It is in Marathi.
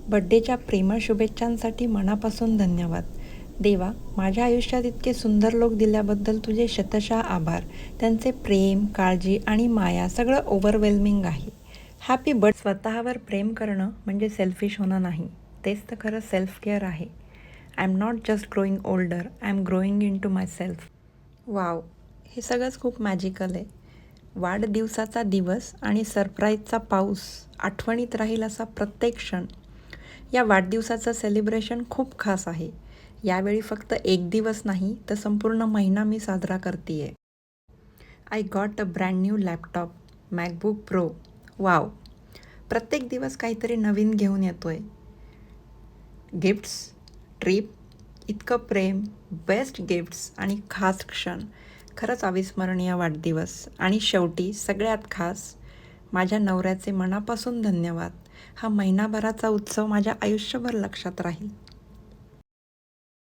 बड्डेच्या प्रेमळ शुभेच्छांसाठी मनापासून धन्यवाद. देवा, माझ्या आयुष्यात इतके सुंदर लोक दिल्याबद्दल तुझे शतशः आभार. त्यांचे प्रेम, काळजी आणि माया सगळं ओव्हरवेल्मिंग आहे. Happy birthday. स्वतःवर प्रेम करणं म्हणजे सेल्फिश होणं नाही, तेच तर खरं सेल्फ केअर आहे. I am not just growing older, I am growing into myself. Wow, हे सगळंच खूप मॅजिकल आहे. वाढदिवसाचा दिवस आणि सरप्राईजचा पाऊस, आठवणीत राहील असा प्रत्येक क्षण. या वाढदिवसाचं सेलिब्रेशन खूप खास आहे. यावेळी फक्त एक दिवस नाही तर संपूर्ण महिना मी साजरा करते. I got a brand new laptop, MacBook pro. Wow, प्रत्येक दिवस काहीतरी नवीन घेऊन येतोय. गिफ्ट्स, ट्रिप, इतकं प्रेम, बेस्ट गिफ्ट्स आणि खास क्षण. खरंच अविस्मरणीय वाढदिवस. आणि शेवटी सगळ्यात खास, माझ्या नवऱ्याचे मनापासून धन्यवाद. हा महिनाभराचा उत्सव माझ्या आयुष्यभर लक्षात राहील.